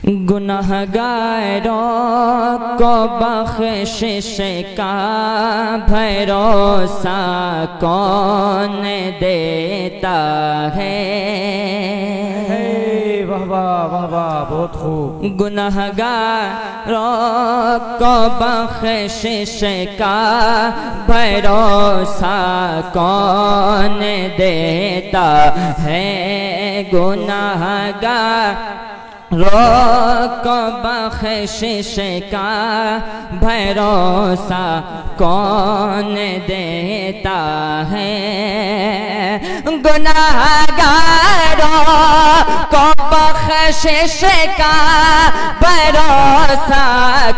गुनहगारों को बख्शिश का भरोसा कौन देता है। वाह वाह वाह वाह, बहुत खूब। गुनहगारों को बख्शिश का भरोसा कौन देता है। गुनहगार को बख्शिश का भरोसा कौन देता है। गुनाहगारों को बख्शिश का भरोसा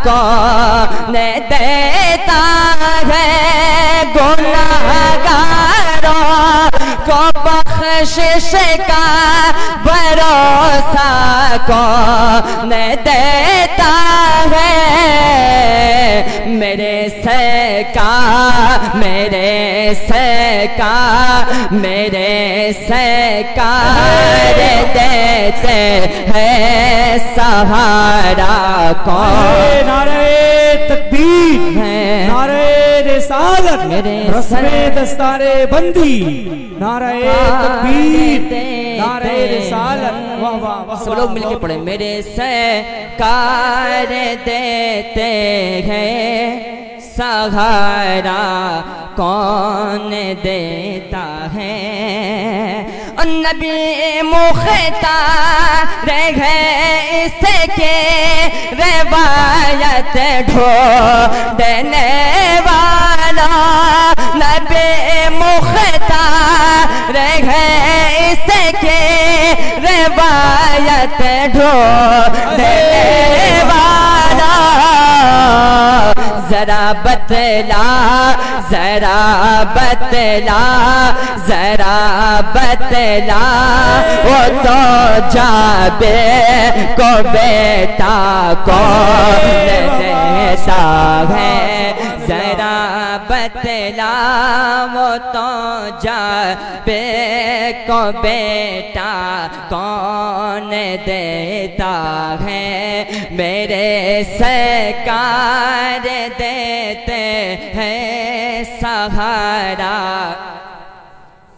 कौन देता है। गुनाहगारों को बख्शिश का भरोसा कौन देता है। मेरे सरकार देते हैं सहारा कौन। नारे तकबीर है, नारे रिसालत, रस्मे दस्तारे बंदी, नारे तकबीर, नारे रिसालत। वाह वाह वाह, सब लोग मिलके पढ़े। मेरे सरकार देते हैं सहारा कौन देता है। नबी मुख्तार है इसके रिवायत ढूंढने वाला। नबी मुख्तार है इसके रिवायत ढूंढने वाला। जरा बतला जरा बतला जरा बतला वो तो जाबे को बेटा कौन देता है। जरा बतला वो तो जाबे को बेटा कौन देता है। मेरे सरकार देते हैं सहारा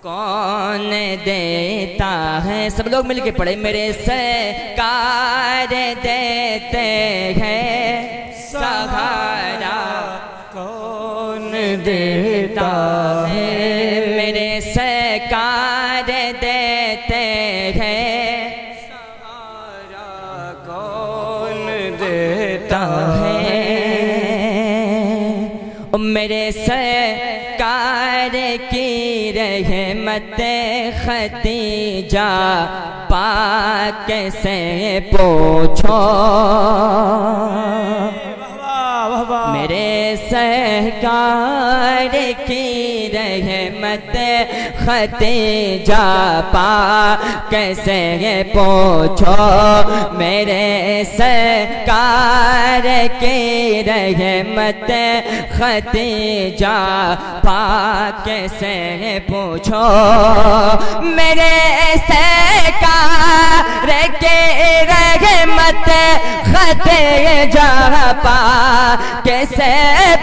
कौन देता है। सब लोग मिलके पढ़े। मेरे सरकार देते हैं सहारा कौन देता है। मेरे सरकार देते हैं सहारा कौन देता है। मेरे सरकार की रहमत खतीजा पाक से पूछो। मेरे सरकार की रहमत खतीजा पाक से पूछो। मेरे सरकार की रहमत खतीजा पाक से पूछो। मेरे सरकार की रहमत खतीजा पाक से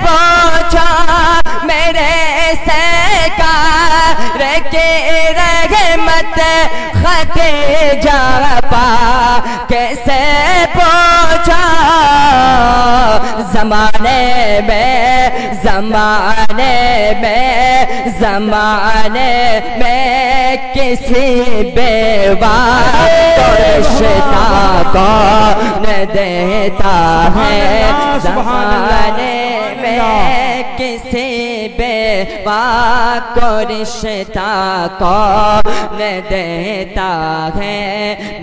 पूछो। मेरे सरकार की रहमत खतीजा पाक से पूछो। ज़माने में किसी बेवा को रिश्ता कौन देता है। ज़माने में किसी बेवा को रिश्ता कौन देता है।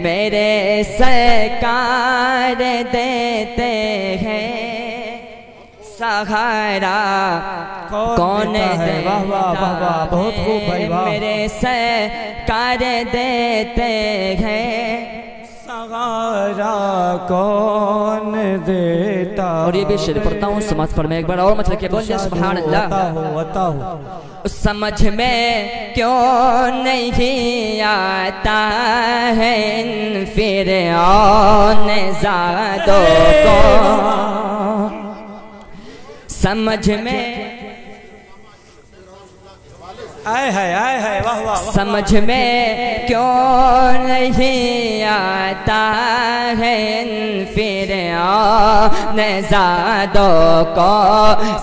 मेरे सरकार देते हैं सहारा कौन देता है। वाह वाह वाह वाह, बहुत खूब भाई वाह। मेरे सरकार देते हैं सहारा कौन देता। और ये भी शेर पढ़ता हूँ, समाज फरमाए एक बार और मतलब के बोलिए सुभान अल्लाह। समझ में क्यों नहीं आता है इन फिरऔन ज़ादों को, समझ में आए है वाह वाह। समझ में क्यों नहीं आता है इन फिरऔन ज़ादों को,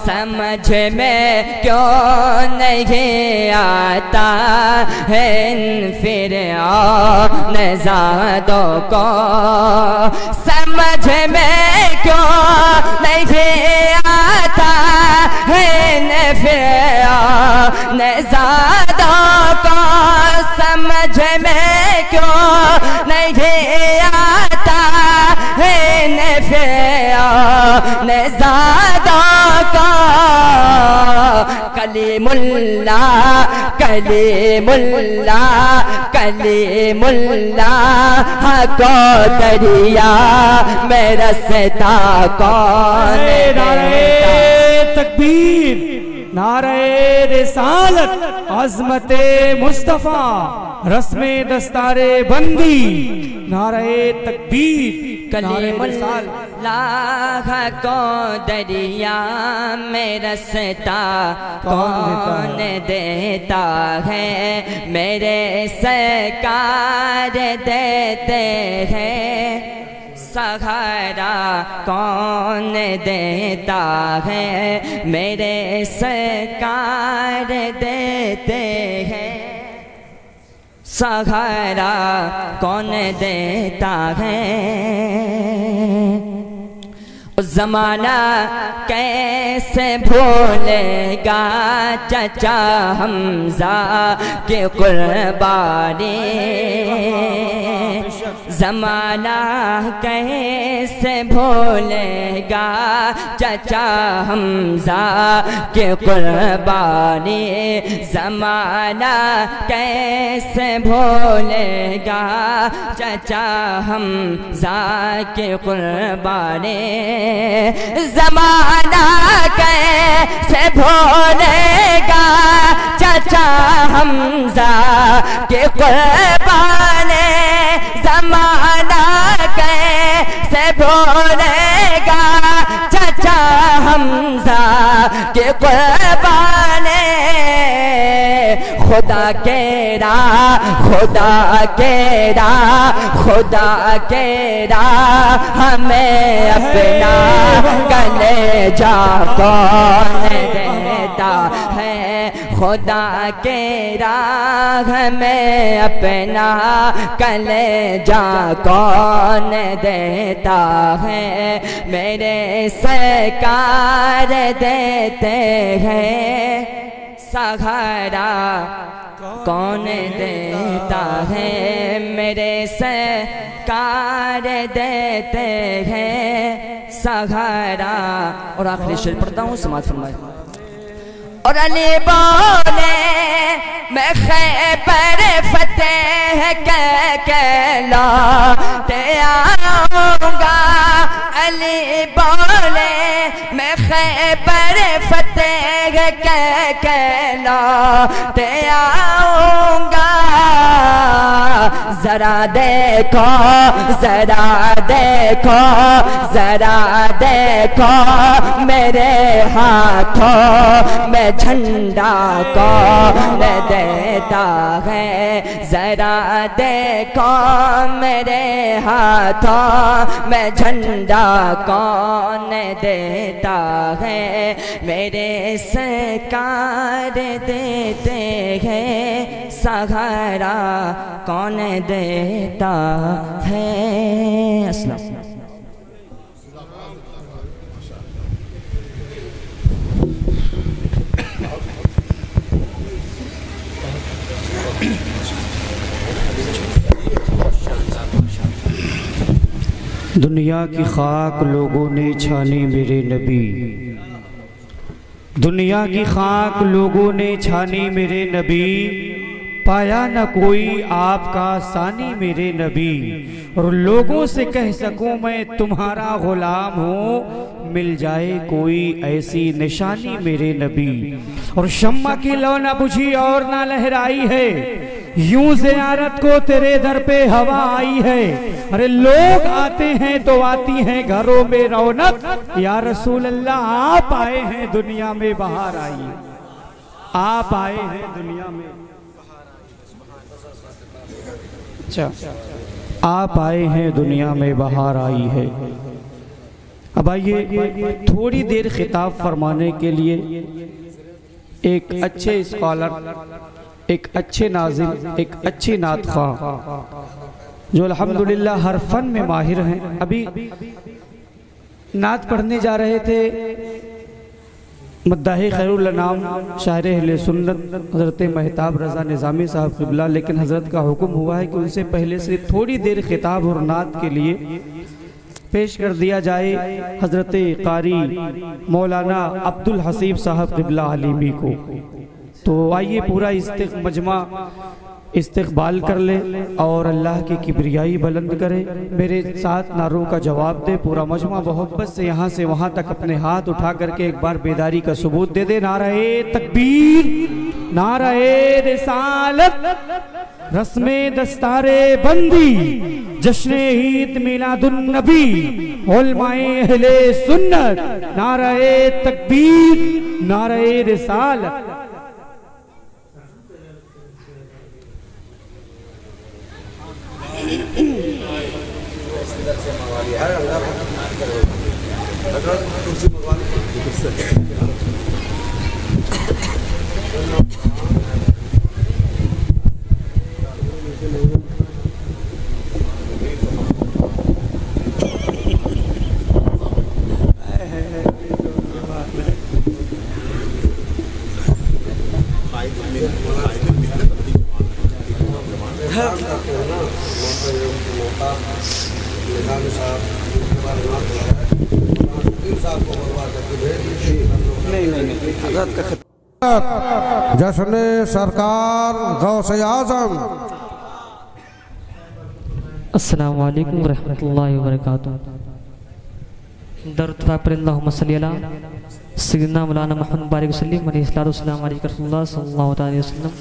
समझ में क्यों नहीं आता है इन फिरऔन ज़ादों को, समझ में क्यों नहीं आता है इन फिरऔन ज़ादों को, समझ में क्यों नहीं आता है इन फिरऔन ज़ादों को। कलीमुल्लाह कलीमुल्लाह कलीमुल्लाह को दरिया में रसता कौन देता। तकबीर, नारे रिसालत, अज़मते मुस्तफ़ा, रस्मे दस्तारे बंदी, नारे तकबीर। कलीमुल्लाह को दरिया में रसता कौन देता है, मेरे सरकार देते हैं सहारा कौन देता है, मेरे सरकार देते हैं सहारा कौन देता है। ज़माना कैसे भूलेगा चचा हमज़ा के कुर्बानी, ज़माना कैसे भूलेगा चचा हमज़ा के कुर्बानी, ज़माना कैसे भूलेगा चचा हमज़ा के कुर्बानी, ज़माना कैसे भूलेगा चचा हमज़ा के कुर्बानी, ज़माना कैसे भूलेगा चचा हमज़ा के कुर्बानी। खुदा केरा खुदा केरा खुदा केरा हमें अपना कलेजा कौन देता है, खुदा केरा हमें अपना कलेजा कौन देता है, मेरे सरकार देते हैं सहारा कौन देता है, मेरे सरकार देते हैं सहारा। और आखिरी शेर पढ़ता हूँ, समाज फरमाए। और अली बोले मैं खैबर फतेह के लौटे आऊँगा, अली बोले मैं खैबर फतेह के लौटे आऊँगा। जरा देखो जरा देखो जरा देखो मेरे हाथों में झंडा कौन देता है, जरा देखो मेरे हाथों में झंडा कौन देता है, मेरे सरकार देते हैं सहारा कौन देता है। अस्सलाम। दुनिया की खाक लोगों ने छानी मेरे नबी, दुनिया की खाक लोगों ने छानी मेरे नबी, पाया न कोई आपका सानी मेरे नबी, और लोगों से कह सकूं मैं तुम्हारा गुलाम हूँ, मिल जाए कोई ऐसी निशानी मेरे नबी। और शम्मा की लौ न बुझी और ना लहराई है, यूं ज़ियारत को तेरे दर पे हवा आई है। अरे लोग आते हैं तो आती हैं घरों में रौनक, या रसूल अल्लाह आप आए हैं दुनिया में बाहर आई, आप आए हैं दुनिया में, अच्छा आप आए हैं दुनिया में बाहर आई है। अब आइए थोड़ी देर खिताब फरमाने के लिए एक अच्छे स्कॉलर, एक अच्छे नाज़िम, एक अच्छी नात ख़्वाह जो अल्हम्दुलिल्लाह हर फन में माहिर हैं। अभी नात पढ़ने जा रहे थे मद्दाही खैरुल अनाम शायर अहले सुन्नत हज़रत महताब रज़ा निज़ामी साहब क़िबला, लेकिन हज़रत का हुक्म हुआ है कि उनसे पहले से थोड़ी देर खिताब और नात के लिए पेश कर दिया जाए हज़रत कारी मौलाना अब्दुल हसीब साहब क़िबला आलिमी को। तो आइए पूरा मजमा इस्तक़बाल कर ले और अल्लाह की किब्रियाई बुलंद करे, मेरे साथ नारों का जवाब दे। पूरा मजमा मोहब्बत से यहाँ से वहाँ तक अपने हाथ उठा करके एक बार बेदारी का सबूत दे दे। नारे तकबीर, नारे रिसालत, रस्मे दस्तारे बंदी, जश्न ईद मिलादुन नबी, उलमाए अहले सुन्नत, नारे तकबीर, नारे रिसालत। जश्न सरकार गौसे आज़म। अस्सलामु अलैकुम रहमतुल्लाहि व बरकातुहू। दरूद पर अल्लाहुम्मा सल्ली अला सय्यिदना मौलाना मुहम्मद बारिक वसल्लम अलैहि वसल्लम।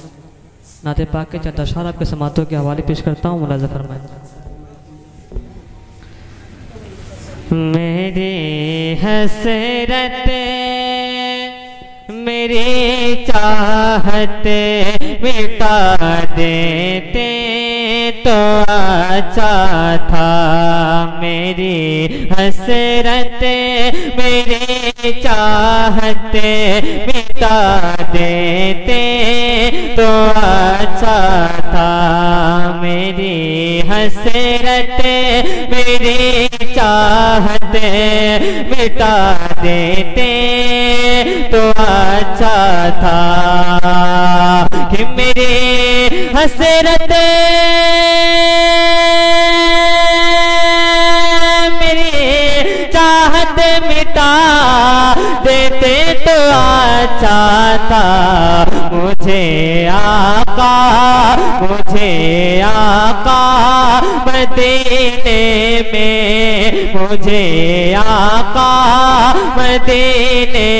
नाते पाक के चंद अशआर आपके समातों के हवाले पेश करता हूँ, मुलाज़ा फरमाएं। मेरी हसरत मेरी चाहत मिटा देते तो अच्छा था। मेरी हसरत मेरी चाहत मिटा देते तो अच्छा था। मेरी हसरत मेरी चाहत मिटा देते तो अच्छा था। कि मेरी हसरत मेरी चाहत मिटा देते तो अच्छा था। मुझे आका मदीने में, मुझे आका मदीने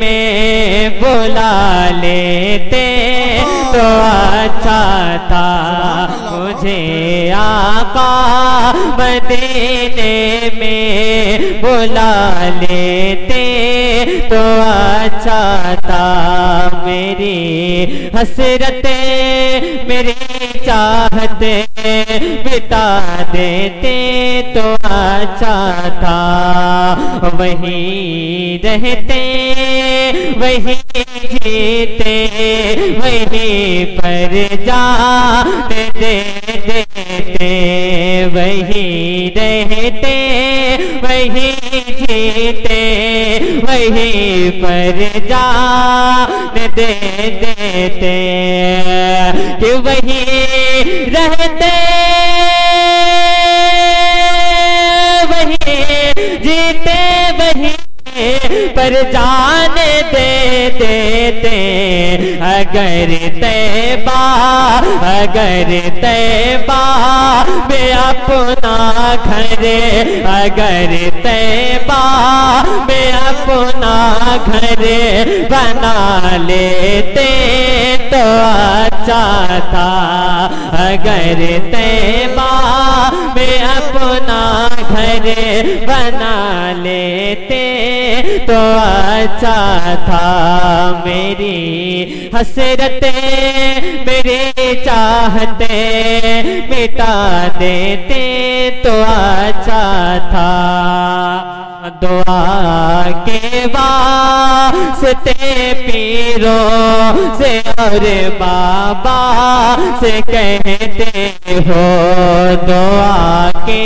में बुला लेते तो अच्छा था। मुझे आका मदीने में बुला लेते तो अच्छा था। मेरी हसरत मेरी चाहत मिटा देते तो अच्छा था। वहीं रहते वहीं जीते वहीं पर जान दे देते। वहीं रहते वहीं जीते वहीं पर जान दे देते। कि वहीं रहते वहीं जीते वहीं पर जान दे देते अगर तैबा में अपना घर, अगर तैबा में अपना घर बना लेते तो अच्छा था, अगर तैबा में अपना घर बना लेते तो अच्छा था। मेरी हसरते मेरी चाहते मिटा देते तो अच्छा था। दुआ के वास्ते पीरों से और बाबा से कहते हो, दुआ के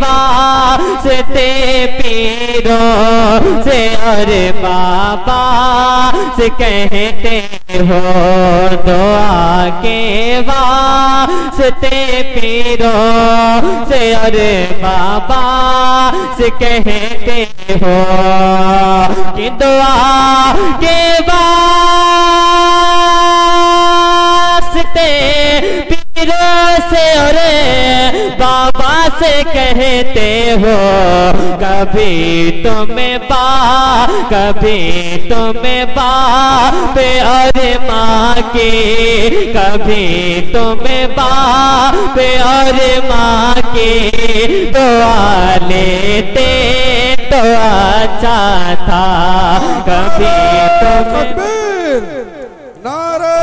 वास्ते पीरों से और बाबा से कहते हो, दुआ के वास्ते पीरों से और बाबा से कहते हो कि दुआ के वास्ते पीरों से और बाबा से कहते हो, कभी तुम्हें बाप और माँ की, कभी तुम्हें बाप और माँ की दुआ लेते तो अच्छा था। कभी तकबीर, नारे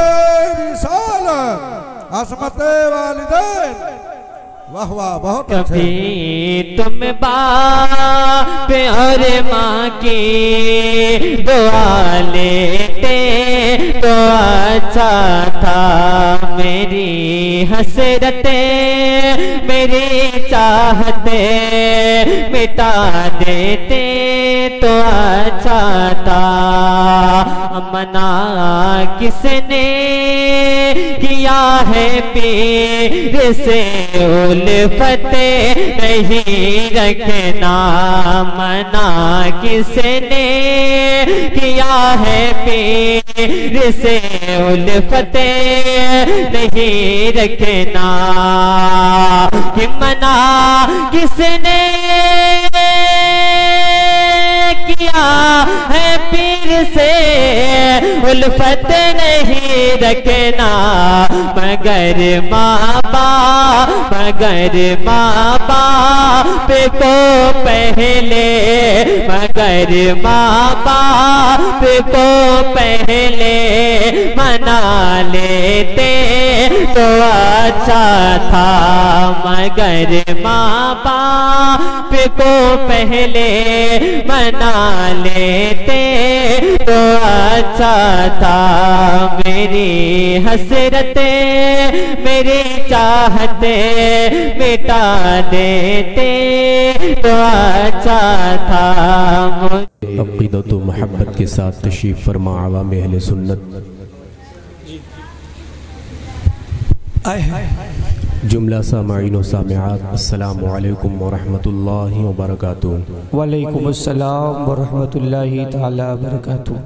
रिसालत, असमते वालिदैन, वाह वाह बहुत अच्छे। कभी तुम बाप और माँ की दुआ लेते तो अच्छा था। मेरी हसरते मेरी चाहते मिटा देते तो अच्छा था। मना किसने किया है पीर से उल्फत नहीं रखना, मना किसने किया है पीर से उल्फत नहीं रखना, कि मना किसने किया है पीर से उल्फत नहीं रखना, मगर माँ बाप को पहले, मगर माँ बाप को पहले मना लेते तो अच्छा था, मगर माँ बाप को पहले मना लेते तो अच्छा था। मेरी हसरते मेरी चाहते मिटा देते तो अच्छा था। अक़ीदत व मोहब्बत के साथ तशरीफ़ फरमा अवाम अहले सुन्नत, जुमला सामाईन व सामिआत, अस्सलामु अलैकुम व रहमतुल्लाहि व बरकातुहू। वालेकुम अस्सलाम व रहमतुल्लाहि तआला व बरकातुहू।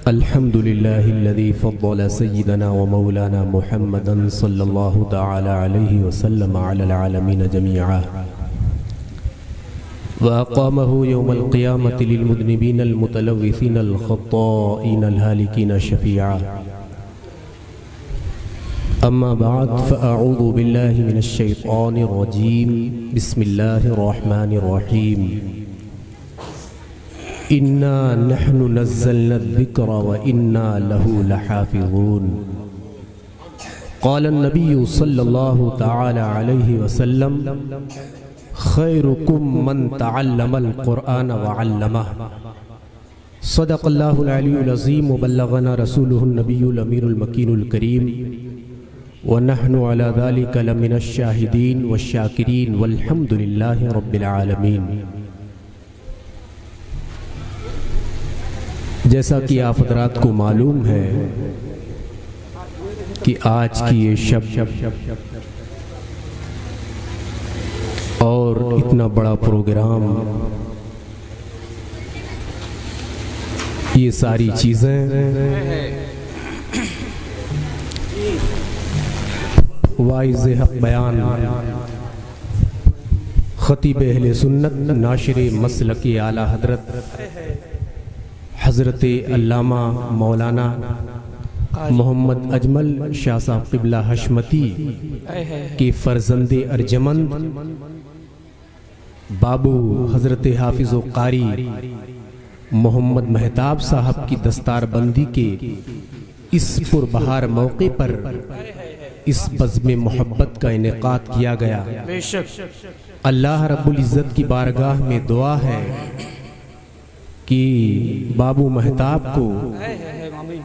अल्हम्दुलिल्लाहिल्लज़ी फ़द्दल सय्यदना व मौलाना मुहम्मदन सल्लल्लाहु तआला अलैहि वसल्लम अलल आलमीन जमीआ व अक़ामहु यौमल क़ियामति लिल मुज़निबीनल मुतलव्विसीनल ख़त्ताईनल हालिकीन शफ़ीआ। अम्मा बाद फ़अऊज़ु बिल्लाहि मिनश शैतानिर रजीम, बिस्मिल्लाहिर रहमानिर रहीम। इन्ना नहनु नज़्ज़लना ज़िक्र व इन्ना लहु लहाफ़िज़ून। क़ाल नबिय्यु सल्लल्लाहु तआला अलैहि वसल्लम, खैरुकुम मन तअल्लमल क़ुरआन व अल्लमह। सदक़ल्लाहुल अलीयुल अज़ीम व बल्लगना रसूलुहुन नबियुल अमीरुल मकीनुल करीम व नहनु अला ज़ालिका लमिनश शाहिदीन व शाकिरीन वल्हम्दुलिल्लाहि रब्बिल आलमीन। जैसा कि आप हज़रात को मालूम है कि आज की ये शब और इतना बड़ा प्रोग्राम ये सारी चीज़ें वाइज़ हक़ बयान ख़तीब अहले सुन्नत नाशिर मसलक आला हज़रत हज़रत अल्लामा मौलाना मोहम्मद अजमल शाह साहब क़िबला हशमती के फ़र्ज़ंदे अर्जमंद बाबू हज़रत हाफिज़ कारी मोहम्मद मेहताब साहब की दस्तारबंदी के इस पुरबहार मौके पर इस बज़्म मोहब्बत का इनेकाद किया गया। अल्लाह रब्बुल इज़्ज़त की बारगाह में दुआ है कि बाबू मेहताब को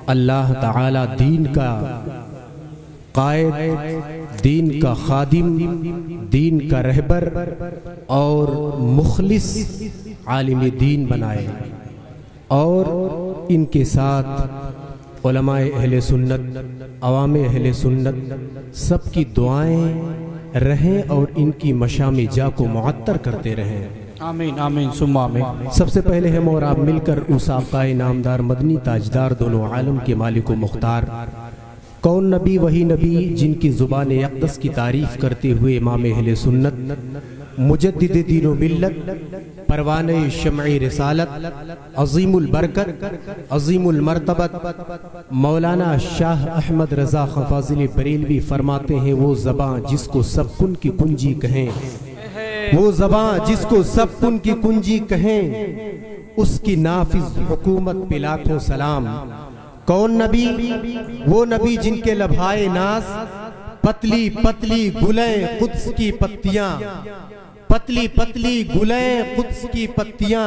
अल्लाह ताला दीन का कायद, दीन का खादिम, दीन का रहबर और मुखलिस आलिम दीन बनाए और इनके साथ उलमाए अहले सुन्नत, अवामे अहले सुन्नत सबकी दुआएं रहें और इनकी मशाम जा को मुअत्तर करते रहें। आमीन आमीन सुम्मा आमीन। सबसे पहले हम और आप मिलकर उस आक़ाए नामदार मदनी ताजदार दोनों आलम के मालिक व मुख्तार कौन नबी वही नबी जिनकी ज़ुबान अक़दस की तारीफ़ करते हुए इमाम अहले सुन्नत मुजद्दिद दीन व मिल्लत परवाने शम्अ रिसालत अज़ीमुल बरकत अज़ीमुल मर्तबत मौलाना शाह अहमद रज़ा ख़ाफ़ाज़िल बरेलवी फरमाते हैं, वो ज़बां जिसको सब कुन की कुंजी कहें, वो ज़बां जिसको सब कुन की कुंजी कहें, उसकी नाफिज़ हुकूमत पे लाखों सलाम। कौन नबी? वो नबी जिनके लभाए नाज पतली पतली गुलें कुद्स की पत्तियां, पतली पतली गुलें कुद्स की पत्तियां,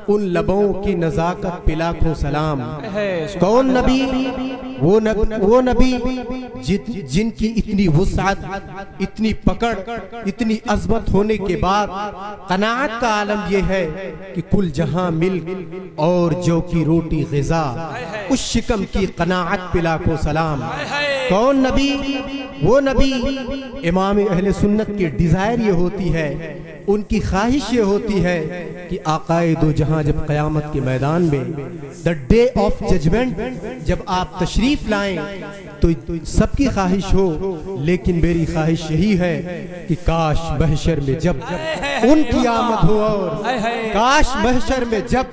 उन लबों की नज़ाकत पे लाखों सलाम। कौन नबी? वो नबी जिनकी इतनी वुसअत, इतनी पकड़, इतनी अज़मत होने के बाद कनाअत का आलम यह है कि कुल जहां मिल्क और जौ की रोटी ग़िज़ा, उस शिकम की कनाअत पे लाखों सलाम। कौन नबी? वो नबी इमाम अहले सुन्नत की डिज़ायर ये होती है, उनकी ख्वाहिश ये होती है कि आक़ाए दो जहां जब क़यामत के मैदान में द डे ऑफ जजमेंट जब आप तशरीफ लाएं तो सबकी ख्वाहिश हो, लेकिन मेरी ख्वाहिश यही है कि काश महशर में जब उनकी आमद हो, और काश महशर में जब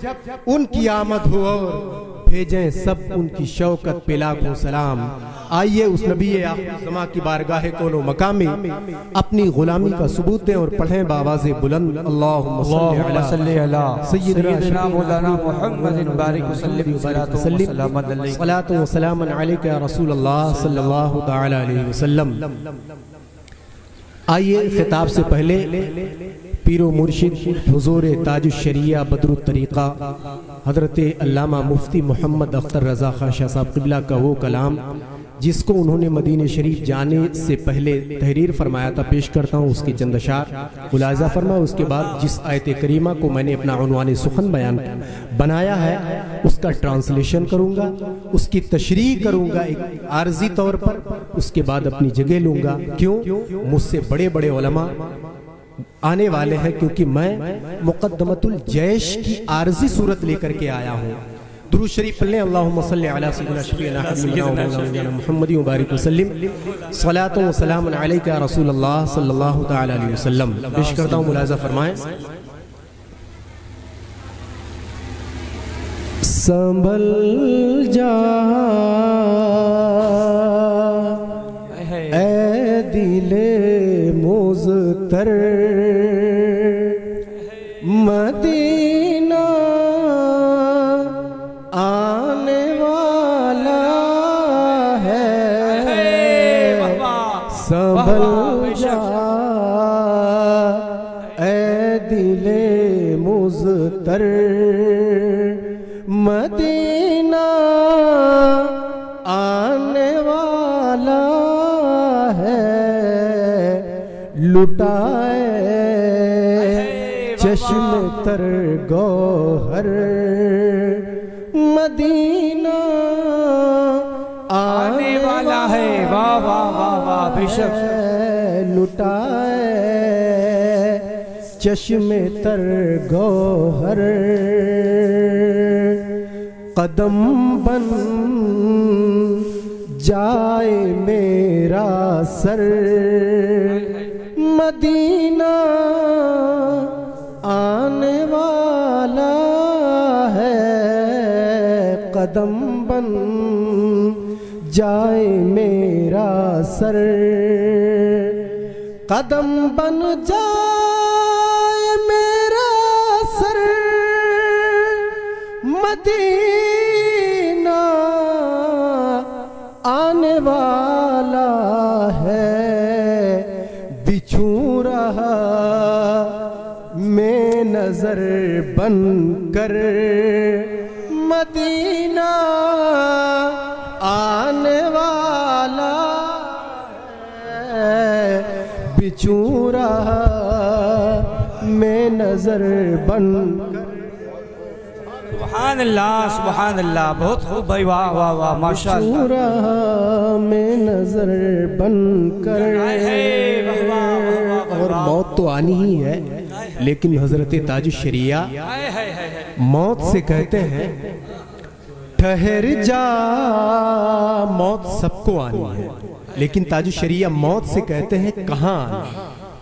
उनकी आमद हो और भेजें सब उनकी शौकत पे लाखों सलाम। आइए उस नबी आखिर की बारगाह कोनो मकाम में अपनी गुलामी का सबूत दें और पढ़ें बावाज़े बुलंद अल्लाहुम्मा सल्ली अला सय्यिदना मौलाना मुहम्मदिन बारिक वसल्लम सलातो व सलामन अलैका या रसूल अल्लाह सल्लल्लाहु तआला अलैहि वसल्लम। आइए खिताब से पहले पीरो मुर्शिद हुजूर ताजुश शरिया बदरुत तरीक़ा हज़रत अल्लामा मुफ्ती मोहम्मद अख्तर रज़ा खां शाह साहब क़िबला का वो कलाम जिसको उन्होंने मदीने शरीफ जाने से पहले तहरीर फरमाया था, पेश करता हूँ उसकी चंद अशार मुलाज़ा फरमा। उसके बाद जिस आयत करीमा को मैंने अपना उन्वाने सुखन बयान बनाया है उसका ट्रांसलेशन करूँगा, उसकी तशरीह करूँगा एक आर्जी तौर पर, उसके बाद अपनी जगह लूँगा। क्यों? मुझसे बड़े बड़े उलमा आने वाले हैं, क्योंकि मैं मुक़द्दमतुल जैश की आर्जी सूरत लेकर के आया हूँ। दुरूद शरीफ पढ़ें, अल्लाहुम्मा सल्ली अला सय्यिदिना शफीना हबीबिना मुहम्मद व बारिक वसल्लम सलातो व सलामुन अलैका या रसूल अल्लाह सल्लल्लाहु तआला अलैहि वसल्लम। पेश करता हूँ, मुलाज़ा फरमाएं। संभल जा ऐ दिले मुज़तर मदीना आने वाला है, संभल जा ऐ दिले मुज़तर मदीना आने वाला है, लुटाए चश्म तर गौहर मदीना आने वाला है। वाह वाह वाह वाह, बेशक लुटाए चश्मे तर गौहर कदम बन जाए मेरा सर, मदीना आने वाला है। कदम बन जाए मेरा सर, कदम बन जाए मेरा सर, मदीना आने वाला है। बिछू रहा मैं नजर बन कर, मदीना आने वाला है। बिछू रहा मैं नजर बन कर। सुभान अल्लाह, सुभान अल्लाह, बहुत खूब भाई, वाह वाह वाह, माशाअल्लाह। में नजर बन कर, और मौत तो आनी ही है, लेकिन हजरत ताज शरिया मौत से कहते हैं ठहर जा। मौत सबको आनी है, लेकिन ताज शरिया मौत से कहते हैं कहाँ आनी।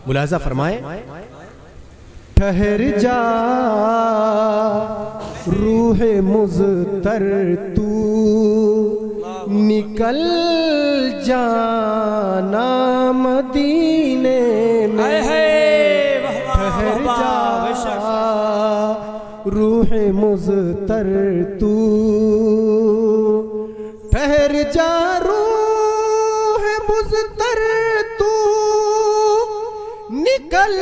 मुलाजा फरमाए, ठहर जा रूह मुज़तर तू, निकल जाना मदीने में। ठहर जा रूह मुज़तर तू, ठहर जा रूह मुज़तर तू, निकल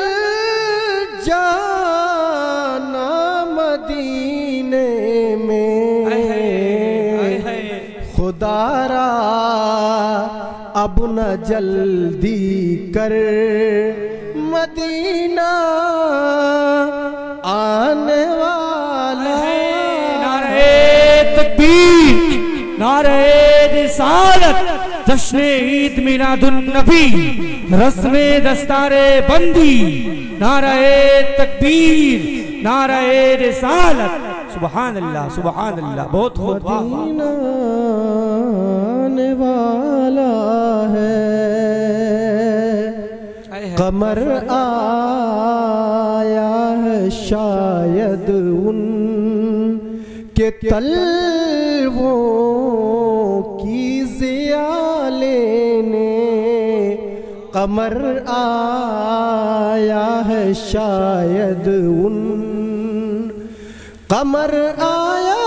जाना मदीने में। खुदारा अब न जल्दी कर, मदीना आने वाला है। नारे तकबीर, नारे रिसालत, जश्न ईद मिलादुन नबी, रस्मे दस्तारे बंदी, नारे तकबीर, नारे रिसालत। सुभान अल्लाह, सुभान अल्लाह, बहुत खूब। मदीना आने वाला है। कमर आया है शायद उन के तलवों की ज़िया लेने। कमर आया है शायद उन, कमर आया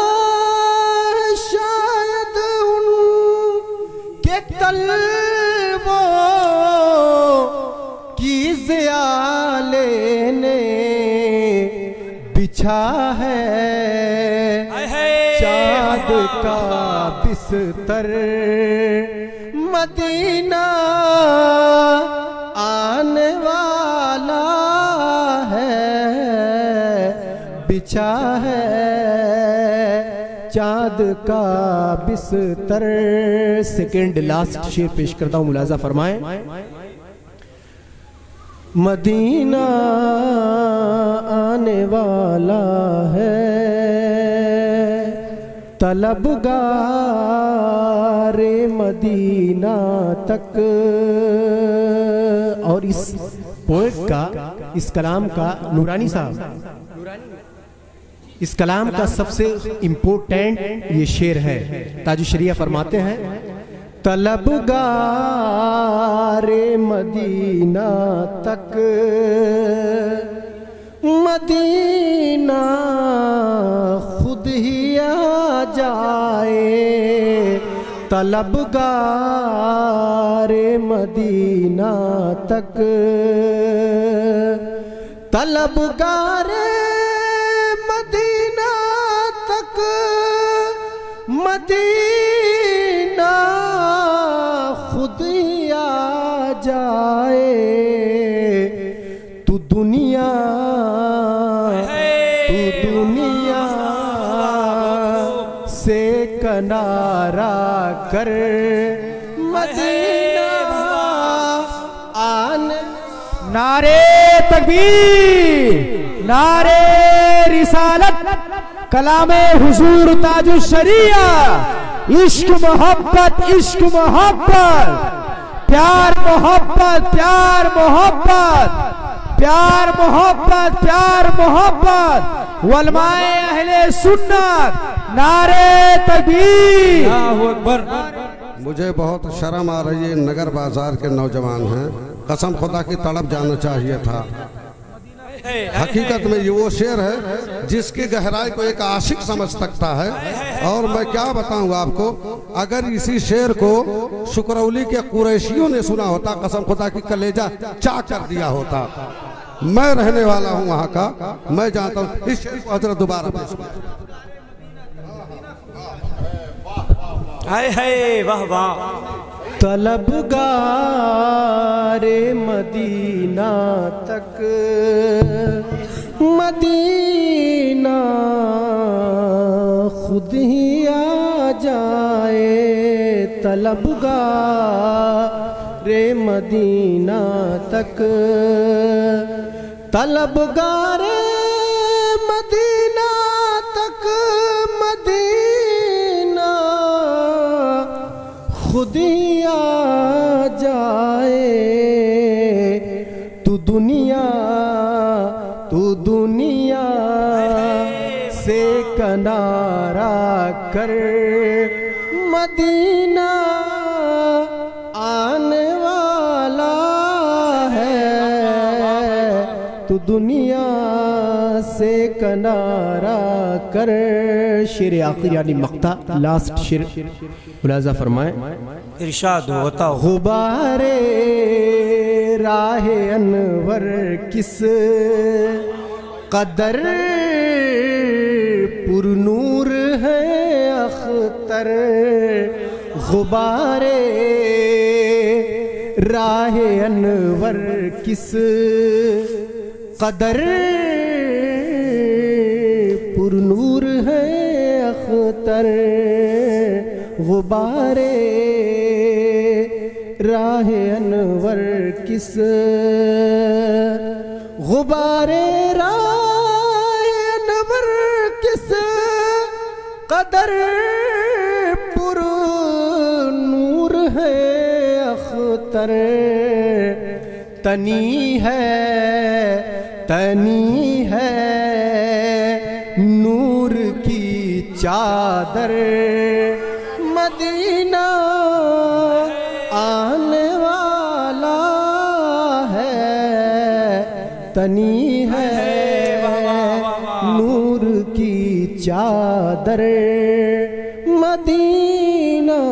है शायद उन के तलवों की ज़िया लेने। बिछा है चाँद का बिस्तर, मदीना आने वाला है। बिछा है चाँद का बिस्तर। सेकेंड लास्ट शेर पेश करता हूँ, मुलाजा फरमाएं। मदीना आने वाला है, तलबगारे मदीना तक। और इस पोएट का, इस कलाम का, नूरानी साहब, इस कलाम का सबसे इम्पोर्टेंट ये शेर है। ताज शरिया फरमाते हैं, तलबगारे मदीना तक, मदीना खुद ही आ जाए। तलबगारे मदीना तक, तलबगारे मदीना तक, मदीना खुद आ जाए। तू दुनिया से किनारा कर, मदीना आने। नारे तकबीर, नारे रिसालत, कलामे हुजूर ताजुश शरिया, इश्क मोहब्बत, इश्क मोहब्बत, प्यार मोहब्बत, प्यार मोहब्बत, प्यार मोहब्बत, प्यार मोहब्बत, वलमाए अहले सुन्नत, नारे तकबीर। अल्लाहु अकबर। मुझे बहुत शर्म आ रही है, नगर बाजार के नौजवान हैं, कसम खुदा की तड़प जाना चाहिए था। हकीकत में ये वो शेर है जिसकी गहराई को एक आशिक समझ सकता है। और मैं क्या बताऊं आपको, अगर इसी शेर को शुक्रौली के कुरैशियों ने सुना होता, कसम खुदा की कलेजा चा कर दिया होता। मैं रहने वाला हूं वहां का, मैं जानता हूं। इस शेर को हजरत दोबारा पेश करें। हाय हाय वाह वाह। तलबगारे मदीना तक, मदीना खुद ही आ जाए। तलबगारे मदीना तक, तलबगारे मदीना तक, मदीना खुद ही आ जाए। तू दुनिया से किनारा कर, मदीना आने वाला है। तू दुनिया से किनारा कर। शेर आखिर यानी मक्ता, लास्ट शेर मुलाजा फरमाए। इरशाद होता हो। गुबारे राहे अनवर किस कदर पुरनूर है अख्तर। गुबारे राहे अनवर किस कदर पुरनूर है अख्तर। गुबारे राहे अनवर किस, गुबारे राहे अनवर किस कदर पुर नूर है अख्तर। तनी है नूर की चादर, मदीना आने वाला है। तनी है नूर की चादर, मदीना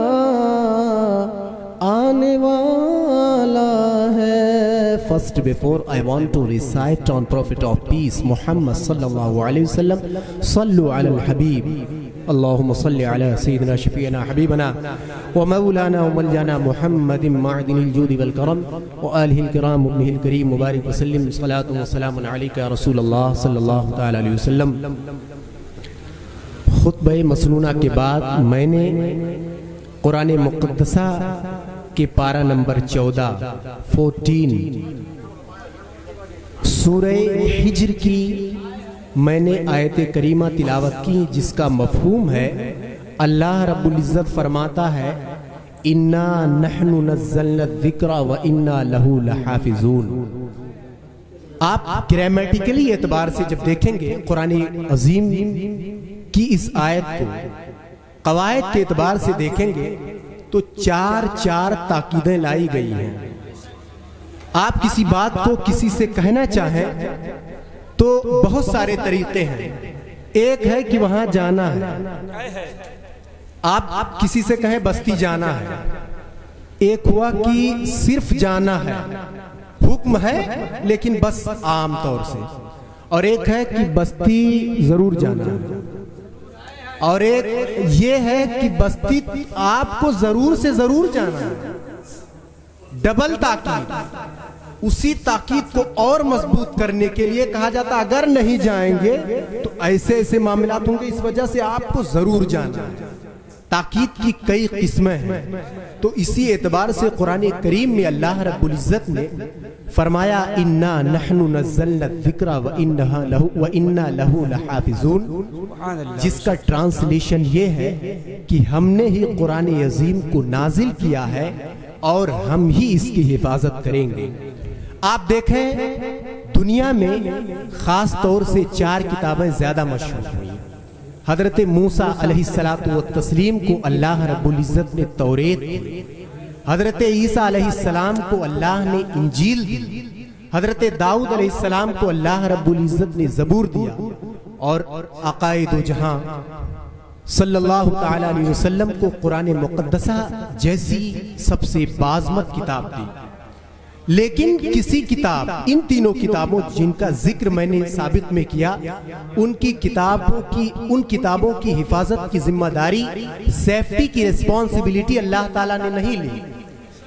आने वाला है। First, before I want to recite on Prophet of Peace Muhammad sallallahu alaihi wasallam, sallu ala al-habib, Allahumma salli ala sayyidina shafi'ina habibana wa maulana wa maljana Muhammadin ma'adin al-judi wal karam wa alihi al-kiram wa ibnihi al-kareem mubarak wa sallim salatu wa salamun alayka ya Rasulullah sallallahu ta'ala alayhi wasallam। खुतबे मसनूना के बाद मैंने कुरान मुक़द्दसा के पारा number 14 सूरह हिज्र की मैंने आयत करीमा तिलावत की, जिसका मफहूम है अल्लाह रब्बुल इज़्ज़त फरमाता है इन्ना नहनु नज़्ज़लना ज़िक्रा व इन्ना लहू लहाफ़िज़ून। आप ग्रामेटिकली एतबार से जब देखेंगे कुरान अजीम की इस आयत को कवायद के एतबार से देखेंगे तो चार ताकीदें लाई गई हैं। आप किसी बात को किसी से कहना चाहें तो बहुत सारे तरीके हैं। एक है कि वहां जाना है, आप किसी से कहें बस्ती जाना है। एक हुआ कि सिर्फ जाना है, हुक्म है लेकिन बस आम तौर से। और एक है कि बस्ती जरूर जाना है। और एक ये है कि बस्ती आपको जरूर से जरूर जाना है। डबल ताकीद। उसी ताकीद को और मजबूत करने के लिए कहा जाता अगर नहीं जाएंगे तो ऐसे ऐसे मामलात होंगे, इस वजह से आपको जरूर जाना है। ताकीद की कई किस्में हैं। तो इसी एतबार से कुरान करीम में अल्लाह रब्बुल इज़्ज़त ने फरमाया इन्ना नहनु नज़्ज़लना ज़िक्रा व इन्ना लहू लहाफ़िज़ून, जिसका ट्रांसलेशन ये है कि हमने ही कुरान अज़ीम को नाजिल किया है और हम ही इसकी हिफाजत करेंगे। आप देखें दुनिया में खास तौर से 4 किताबें ज्यादा मशहूर हुई। हजरत मूसा अलैहिस्सलातु व तस्लीम को अल्लाह रब्बुल इज़्ज़त ने तौरेत दी, हजरत ईसा अलैहिस्सलाम को अल्लाह ने इंजील दी, हजरत दाऊद अलैहिस्सलाम को अल्लाह रब्बुल इज़्ज़त ने ज़बूर दिया और आकाए दो जहां सल्लल्लाहु तआला अलैहि वसल्लम को कुरान मुक़द्दसा जैसी सबसे बाज़मत किताब दी। लेकिन किसी किताब, इन तीनों किताबों जिनका जिक्र मैंने साबित में किया, उन किताबों की हिफाजत की जिम्मेदारी, सेफ्टी की रिस्पॉन्सिबिलिटी अल्लाह ताला ने नहीं ली।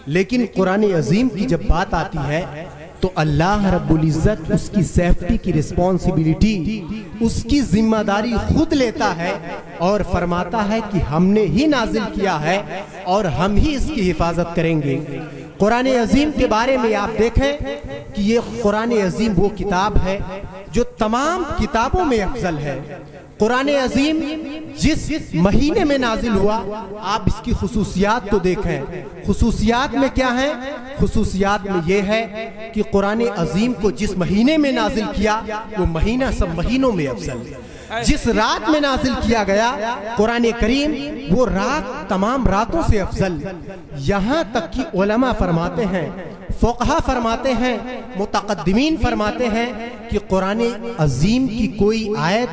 लेकिन कुरान अजीम की जब बात आती है तो अल्लाह रब्बुल इज़्ज़त उसकी सेफ्टी की रिस्पॉन्सिबिलिटी, उसकी जिम्मेदारी खुद लेता है और फरमाता है कि हमने ही नाजिल किया है और हम ही इसकी हिफाजत करेंगे। कुरान अजीम के बारे में आप देखें कि ये कुरान अजीम वो किताब है जो तमाम किताबों में अफजल है। कुरान अजीम जिस महीने में नाजिल हुआ, आप इसकी खुसूसियात तो देखें। खुसूसियात में क्या है? खुसूसियात में ये है कि कुरान अजीम को जिस महीने में नाजिल किया वो महीना सब महीनों में अफजल है। जिस रात में नाजिल किया गया कुरान करीम, वो रात तमाम रातों से अफजल। यहाँ तक कि उलमा फरमाते हैं, फ़ुक़हा फरमाते हैं, मुतक़द्दिमीन फरमाते हैं कि कुरान अजीम की कोई आयत,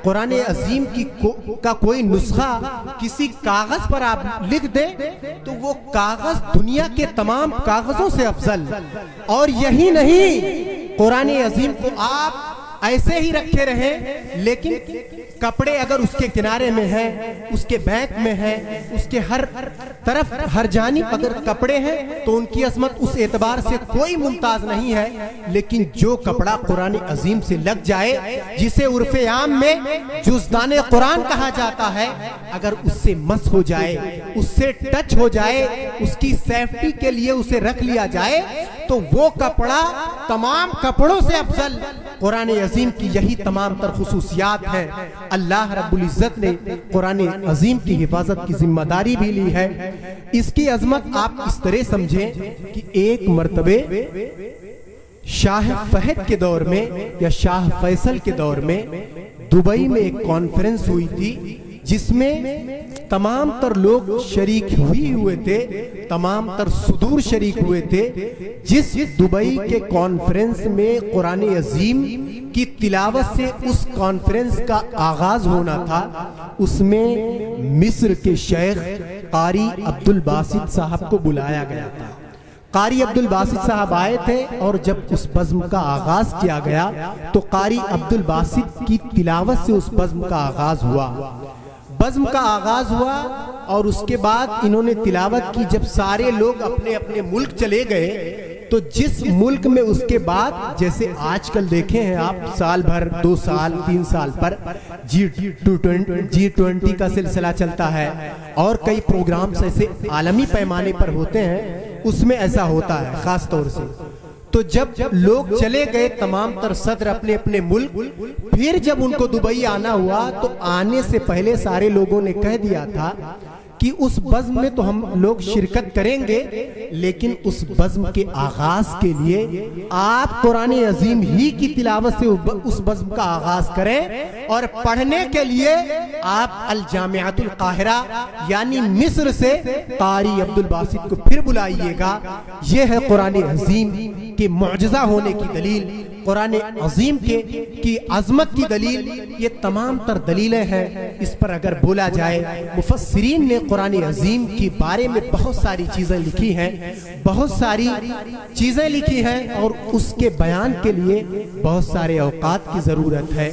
कुरान अजीम की का कोई नुस्खा किसी कागज पर आप लिख दें तो वो कागज दुनिया के तमाम कागजों से अफजल। और यही नहीं, कुरान अजीम को आप ऐसे ही रखे रहे, लेकिन कपड़े अगर उसके किनारे में है, उसके बैक में है, उसके हर तरफ हर जानिब अगर कपड़े हैं तो उनकी अजमत उस एतबार से कोई मुमताज नहीं है। लेकिन जो कपड़ा कुरान अजीम से लग जाए, जिसे उर्फ़े आम में जुज़दाने कुरान कहा जाता है, अगर उससे मस हो जाए, उससे टच हो जाए, उसकी सेफ्टी के लिए उसे रख लिया जाए तो वो कपड़ा तमाम कपड़ों से अफजल। कुरान अजीम की यही तमाम तर खुसूसियात हैं। अल्लाह रब्बुल इज़्ज़त ने कुरान अजीम की हिफाजत की जिम्मेदारी भी ली है। इसकी अजमत आप इस तरह समझें कि एक मर्तबे शाह फहद के दौर में या शाह फैसल के दौर में दुबई में एक कॉन्फ्रेंस हुई थी, जिसमें तमाम तर लोग शरीक हुए थे, तमाम तर सुदूर शरीक हुए थे। जिस दुबई के कॉन्फ्रेंस में कुरान अजीम की तिलावत से उस कॉन्फ्रेंस का आगाज होना था, उसमें मिस्र के शेख कारी अब्दुल बासित साहब को बुलाया गया था। कारी अब्दुल बासित साहब आए थे और जब उस बज़्म का आगाज किया गया तो कारी अब्दुल बासित की तिलावत से उस बज़्म का आगाज हुआ। बज़्म का आगाज हुआ और उसके बाद इन्होंने तिलावत की। जब सारे लोग अपने अपने मुल्क चले गए तो जिस मुल्क में उसके बाद, जैसे आजकल देखे हैं आप, साल भर 2 साल 3 साल पर G20 का सिलसिला चलता है और कई प्रोग्राम्स ऐसे आलमी पैमाने पर होते हैं, उसमें ऐसा होता है खास तौर से। तो जब लोग चले गए तमाम तर सदर अपने अपने मुल्क, फिर जब उनको दुबई आना हुआ तो आने से पहले सारे लोगों ने कह दिया था कि उस बज़्म में तो हम लोग शिरकत करेंगे, लेकिन उस बज़्म के आगाज के लिए आप कुरान अजीम ही की तिलावत से उस बज़्म का आगाज करें और पढ़ने के लिए आप अल जामिअतुल काहिरा यानी मिस्र से कारी अब्दुल बासित को फिर बुलाइएगा। यह है कुरान अजीम के मुअजिज़ा होने की दलील, कुरान अजीम की अजमत की दलील। ये तमाम तर दलीलें हैं। इस पर अगर बोला जाए, मुफस्सिरीन ने कुरान अजीम के बारे में बहुत सारी चीज़ें लिखी हैं, बहुत सारी चीज़ें लिखी हैं और उसके बयान के लिए बहुत सारे औकात की ज़रूरत है।